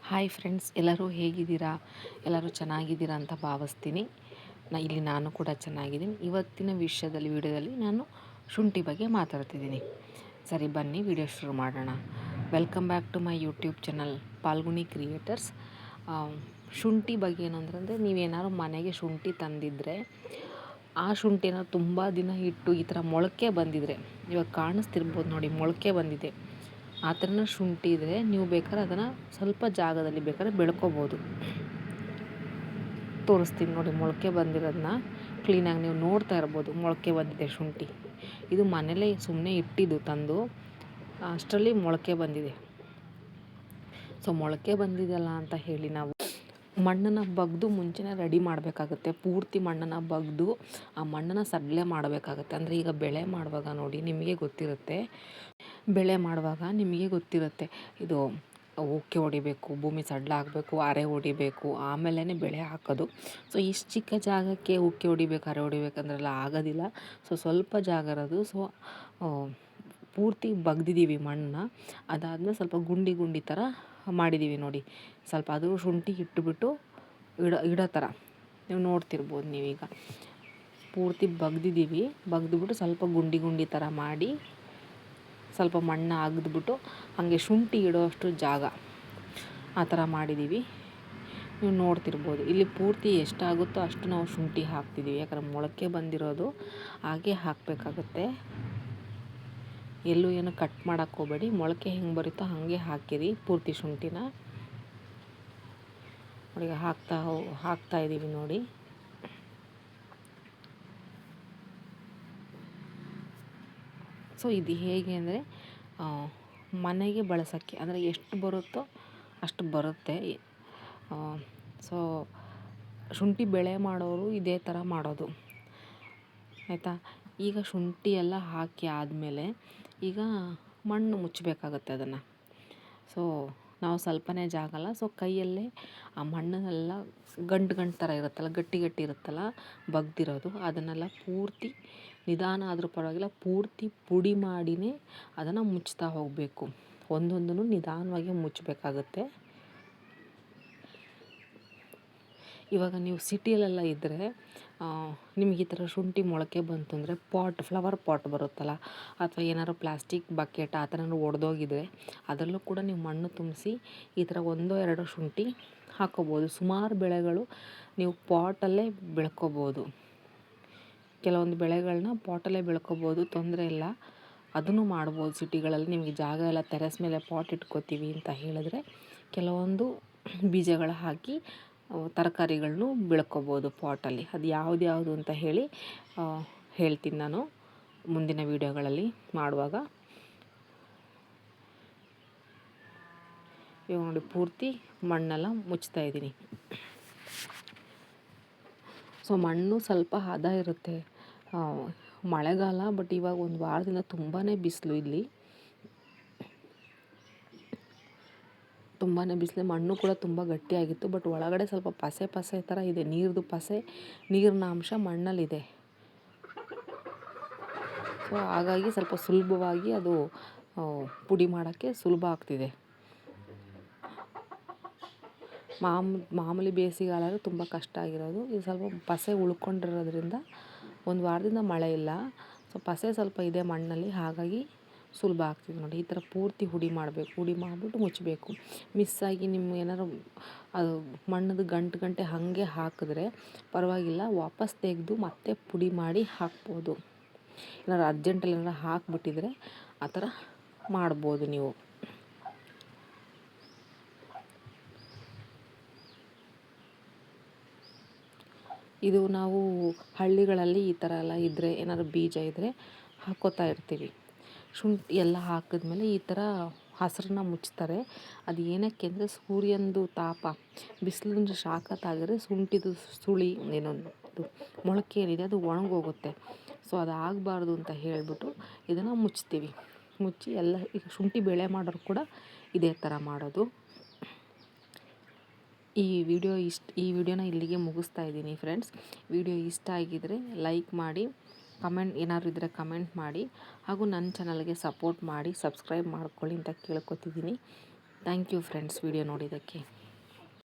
Hi friends, ಎಲ್ಲರೂ ಹೇಗಿದ್ದೀರಾ? ಎಲ್ಲರೂ ಚೆನ್ನಾಗಿದ್ದೀರಾ ಅಂತ ಭಾವಿಸ್ತೀನಿ. ನಾನು ಕೂಡ ಚೆನ್ನಾಗಿದ್ದೀನಿ. ಇವತ್ತಿನ ವಿಡಿಯೋದಲ್ಲಿ ನಾನು ಶುಂಠಿ ಬಗ್ಗೆ ಮಾತಾಡ್ತಿದ್ದೀನಿ. ಸರಿ, ಬನ್ನಿ ವಿಡಿಯೋ ಶುರು ಮಾಡೋಣ. Welcome back to my YouTube channel Palguni creators. ಶುಂಠಿ ಬಗ್ಗೆ ಏನು ಅಂತಂದರೆ, ನೀವೇನಾದ್ರು ಮನೆಗೆ ಶುಂಠಿ ತಂದಿದ್ದರೆ ಆ ಶುಂಠಿನ ತುಂಬ ದಿನ ಇಟ್ಟು ಈ ಥರ ಮೊಳಕೆ ಬಂದಿದ್ರೆ, ಇವಾಗ ಕಾಣಿಸ್ತಿರ್ಬೋದು ನೋಡಿ, ಮೊಳಕೆ ಬಂದಿದೆ. ಆ ಥರನ ಶುಂಠಿ ಇದ್ದರೆ ನೀವು ಬೇಕಾದ್ರೆ ಅದನ್ನು ಸ್ವಲ್ಪ ಜಾಗದಲ್ಲಿ ಬೇಕಾದ್ರೆ ಬೆಳ್ಕೊಬೋದು. ತೋರಿಸ್ತೀನಿ ನೋಡಿ, ಮೊಳಕೆ ಬಂದಿರೋದನ್ನ ಕ್ಲೀನಾಗಿ ನೀವು ನೋಡ್ತಾ ಇರ್ಬೋದು. ಮೊಳಕೆ ಬಂದಿದೆ ಶುಂಠಿ. ಇದು ಮನೇಲೇ ಸುಮ್ಮನೆ ಇಟ್ಟಿದ್ದು ತಂದು, ಅಷ್ಟರಲ್ಲಿ ಮೊಳಕೆ ಬಂದಿದೆ. ಸೊ ಮೊಳಕೆ ಬಂದಿದೆಯಲ್ಲ ಅಂತ ಹೇಳಿ ನಾವು ಮಣ್ಣನ್ನು ಬಗ್ದು ಮುಂಚೆನೇ ರೆಡಿ ಮಾಡಬೇಕಾಗುತ್ತೆ. ಪೂರ್ತಿ ಮಣ್ಣನ್ನು ಬಗ್ದು ಆ ಮಣ್ಣನ್ನು ಸಡ್ಲೆ ಮಾಡಬೇಕಾಗುತ್ತೆ. ಅಂದರೆ ಈಗ ಬೆಳೆ ಮಾಡುವಾಗ ನೋಡಿ, ನಿಮಗೆ ಗೊತ್ತಿರುತ್ತೆ, ಇದು ಉಕ್ಕೆ ಹೊಡಿಬೇಕು, ಭೂಮಿ ಸಡ್ಲ ಆಗಬೇಕು, ಅರೆ ಹೊಡಿಬೇಕು, ಆಮೇಲೆ ಬೆಳೆ ಹಾಕೋದು. ಸೊ ಇಷ್ಟು ಚಿಕ್ಕ ಜಾಗಕ್ಕೆ ಉಕ್ಕೆ ಹೊಡಿಬೇಕು, ಅರೆ ಹೊಡಿಬೇಕಂದ್ರೆಲ್ಲ ಆಗೋದಿಲ್ಲ. ಸ್ವಲ್ಪ ಜಾಗ ಇರೋದು. ಪೂರ್ತಿ ಬಗ್ದಿದ್ದೀವಿ ಮಣ್ಣನ್ನ. ಅದಾದಮೇಲೆ ಸ್ವಲ್ಪ ಗುಂಡಿ ಥರ ಮಾಡಿದ್ದೀವಿ ನೋಡಿ. ಸ್ವಲ್ಪ ಅದು ಶುಂಠಿ ಇಟ್ಟುಬಿಟ್ಟು ಇಡೋ ಥರ ನೀವು ನೋಡ್ತಿರ್ಬೋದು. ನೀವೀಗ ಪೂರ್ತಿ ಬಗ್ದುಬಿಟ್ಟು ಸ್ವಲ್ಪ ಗುಂಡಿ ಥರ ಮಾಡಿ ಸ್ವಲ್ಪ ಮಣ್ಣು ಅಗೆದ್ಬಿಟ್ಟು ಹಾಗೆ ಶುಂಠಿ ಇಡೋಷ್ಟು ಜಾಗ ಆ ಥರ ಮಾಡಿದ್ದೀವಿ. ನೀವು ನೋಡ್ತಿರ್ಬೋದು. ಇಲ್ಲಿ ಪೂರ್ತಿ ಎಷ್ಟಾಗುತ್ತೋ ಅಷ್ಟು ನಾವು ಶುಂಠಿ ಹಾಕ್ತಿದ್ದೀವಿ. ಯಾಕಂದರೆ ಮೊಳಕೆ ಬಂದಿರೋದು ಹಾಗೆ ಹಾಕಬೇಕಾಗುತ್ತೆ. ಎಲ್ಲೂ ಏನು ಕಟ್ ಮಾಡೋಕ್ಕೆ ಹೋಗಬೇಡಿ. ಮೊಳಕೆ ಹೆಂಗೆ ಬರುತ್ತೋ ಹಾಗೆ ಹಾಕಿರಿ ಪೂರ್ತಿ ಶುಂಠಿನ. ನೋಡಿ, ಹಾಕ್ತಾ ಇದ್ದೀವಿ ನೋಡಿ. ಸೊ ಇದು ಹೇಗೆ ಅಂದರೆ, ಮನೆಗೆ ಬಳಸೋಕ್ಕೆ, ಅಂದರೆ ಎಷ್ಟು ಬರುತ್ತೋ ಅಷ್ಟು ಬರುತ್ತೆ. ಸೊ ಶುಂಠಿ ಬೆಳೆ ಮಾಡೋರು ಇದೇ ಥರ ಮಾಡೋದು, ಆಯಿತಾ. ಈಗ ಶುಂಠಿ ಎಲ್ಲ ಹಾಕಿ ಆದಮೇಲೆ ಈಗ ಮಣ್ಣು ಮುಚ್ಚಬೇಕಾಗುತ್ತೆ ಅದನ್ನು. ಸೊ ನಾವು ಸ್ವಲ್ಪನೇ ಜಾಗ ಅಲ್ಲ, ಸೊ ಕೈಯಲ್ಲೇ ಆ ಮಣ್ಣನ್ನೆಲ್ಲ ಗಂಟು ಥರ ಇರುತ್ತಲ್ಲ, ಗಟ್ಟಿ ಇರುತ್ತಲ್ಲ ಬಗ್ದಿರೋದು, ಅದನ್ನೆಲ್ಲ ಪೂರ್ತಿ ನಿಧಾನ ಆದರೂ ಪರವಾಗಿಲ್ಲ, ಪೂರ್ತಿ ಪುಡಿ ಮಾಡಿನೇ ಅದನ್ನು ಮುಚ್ತಾ ಹೋಗಬೇಕು. ಒಂದೊಂದನ್ನು ನಿಧಾನವಾಗಿ ಮುಚ್ಚಬೇಕಾಗುತ್ತೆ. ಇವಾಗ ನೀವು ಸಿಟಿಯಲ್ಲೆಲ್ಲ ಇದ್ದರೆ ನಿಮಗೆ ಈ ಥರ ಶುಂಠಿ ಮೊಳಕೆ ಬಂತು ಅಂದರೆ ಫ್ಲವರ್ ಪಾಟ್ ಬರುತ್ತಲ್ಲ, ಅಥವಾ ಏನಾದ್ರು ಪ್ಲಾಸ್ಟಿಕ್ ಬಕೆಟ್ ಆ ಥರ ಒಡೆದೋಗಿದ್ರೆ ಅದರಲ್ಲೂ ಕೂಡ ನೀವು ಮಣ್ಣು ತುಂಬಿಸಿ ಈ ಥರ 1-2 ಶುಂಠಿ ಹಾಕ್ಕೋಬೋದು. ಸುಮಾರು ಬೆಳೆಗಳು ನೀವು ಪಾಟಲ್ಲೇ ಬೆಳ್ಕೊಬೋದು. ಕೆಲವೊಂದು ಬೆಳೆಗಳನ್ನ ಪಾಟಲ್ಲೇ ಬೆಳ್ಕೊಬೋದು, ತೊಂದರೆ ಇಲ್ಲ. ಅದನ್ನು ಮಾಡ್ಬೋದು ಸಿಟಿಗಳಲ್ಲಿ. ನಿಮಗೆ ಜಾಗ ಎಲ್ಲ ಟೆರೆಸ್ ಮೇಲೆ ಪಾಟ್ ಇಟ್ಕೋತೀವಿ ಅಂತ ಹೇಳಿದ್ರೆ ಕೆಲವೊಂದು ಬೀಜಗಳು ಹಾಕಿ ತರಕಾರಿಗಳನ್ನೂ ಬೆಳ್ಕೊಬೋದು ಪಾಟಲ್ಲಿ. ಅದು ಯಾವುದು ಅಂತ ಹೇಳ್ತೀನಿ ನಾನು ಮುಂದಿನ ವೀಡಿಯೋಗಳಲ್ಲಿ ಮಾಡುವಾಗ. ಇವಾಗ ನೋಡಿ, ಪೂರ್ತಿ ಮಣ್ಣೆಲ್ಲ ಮುಚ್ತಾ ಇದ್ದೀನಿ. ಸೊ ಮಣ್ಣು ಸ್ವಲ್ಪ ಹದ ಇರುತ್ತೆ. ಮಳೆಗಾಲ, ಬಟ್ ಇವಾಗ ಒಂದು ವಾರದಿಂದ ತುಂಬಾ ಬಿಸಿಲು. ಇಲ್ಲಿ ತುಂಬಾ ಬಿಸಿಲು. ಮಣ್ಣು ಕೂಡ ತುಂಬ ಗಟ್ಟಿಯಾಗಿತ್ತು, ಬಟ್ ಒಳಗಡೆ ಸ್ವಲ್ಪ ಪಸೆ ಥರ ಇದೆ. ನೀರಿನ ಅಂಶ ಮಣ್ಣಲ್ಲಿದೆ. ಸೊ ಹಾಗಾಗಿ ಸ್ವಲ್ಪ ಸುಲಭವಾಗಿ ಅದು ಪುಡಿ ಮಾಡೋಕ್ಕೆ ಸುಲಭ ಆಗ್ತಿದೆ. ಮಾಮೂಲಿ ಬೇಸಿಗೆಗಾಲ ತುಂಬ ಕಷ್ಟ ಆಗಿರೋದು. ಇದು ಸ್ವಲ್ಪ ಪಸೆ ಉಳ್ಕೊಂಡಿರೋದ್ರಿಂದ ಒಂದು ವಾರದಿಂದ ಮಳೆ ಇಲ್ಲ. ಸೊ ಪಸೆ ಸ್ವಲ್ಪ ಇದೆ ಮಣ್ಣಲ್ಲಿ, ಹಾಗಾಗಿ ಸುಲಭ ಆಗ್ತಿದೆ ನೋಡಿ. ಈ ಥರ ಪೂರ್ತಿ ಹುಡಿ ಮಾಡಿಬಿಟ್ಟು ಮುಚ್ಚಬೇಕು. ಮಿಸ್ಸಾಗಿ ನಿಮ್ಮ ಏನಾದ್ರು ಅದು ಮಣ್ಣದು ಗಂಟೆ ಹಾಗೆ ಹಾಕಿದ್ರೆ ಪರವಾಗಿಲ್ಲ, ವಾಪಸ್ ತೆಗೆದು ಮತ್ತೆ ಪುಡಿ ಮಾಡಿ ಹಾಕ್ಬೋದು. ಏನಾದ್ರು ಅರ್ಜೆಂಟಲ್ಲಿ ಏನಾರು ಹಾಕಿಬಿಟ್ಟಿದ್ರೆ ಆ ಥರ ಮಾಡ್ಬೋದು ನೀವು. ಇದು ನಾವು ಹಳ್ಳಿಗಳಲ್ಲಿ ಈ ಥರ ಎಲ್ಲ ಇದ್ದರೆ, ಏನಾದ್ರು ಬೀಜ ಇದ್ದರೆ ಹಾಕ್ಕೋತಾ ಇರ್ತೀವಿ. ಶುಂಠಿ ಎಲ್ಲ ಹಾಕಿದ್ಮೇಲೆ ಈ ಥರ ಹಸ್ರನ್ನ ಮುಚ್ತಾರೆ. ಅದು ಏನಕ್ಕೆ ಅಂದರೆ, ಸೂರ್ಯನದು ತಾಪ, ಬಿಸಿಲಿನ ಶಾಖ ತಾಗಿದ್ರೆ ಶುಂಠಿದು ಸುಳಿ ಏನೊಂದು ಮೊಳಕೆ ಏನಿದೆ ಅದು ಒಣಗೋಗುತ್ತೆ. ಸೊ ಅದು ಆಗಬಾರ್ದು ಅಂತ ಹೇಳಿಬಿಟ್ಟು ಇದನ್ನು ಮುಚ್ತೀವಿ. ಮುಚ್ಚಿ ಎಲ್ಲ ಈಗ ಶುಂಠಿ ಬೆಳೆ ಮಾಡೋರು ಕೂಡ ಇದೇ ಥರ ಮಾಡೋದು. ಈ ವಿಡಿಯೋನ ಇಲ್ಲಿಗೆ ಮುಗಿಸ್ತಾ ಇದ್ದೀನಿ ಫ್ರೆಂಡ್ಸ್. ವಿಡಿಯೋ ಇಷ್ಟ ಆಗಿದ್ದರೆ ಲೈಕ್ ಮಾಡಿ, ಕಮೆಂಟ್ ಏನಾದ್ರು ಇದ್ದರೆ ಕಮೆಂಟ್ ಮಾಡಿ, ಹಾಗೂ ನನ್ನ ಚಾನಲ್ಗೆ ಸಪೋರ್ಟ್ ಮಾಡಿ ಸಬ್ಸ್ಕ್ರೈಬ್ ಮಾಡ್ಕೊಳ್ಳಿ ಅಂತ ಕೇಳ್ಕೊತಿದ್ದೀನಿ. ಥ್ಯಾಂಕ್ ಯು ಫ್ರೆಂಡ್ಸ್ ವಿಡಿಯೋ ನೋಡಿದ್ದಕ್ಕೆ.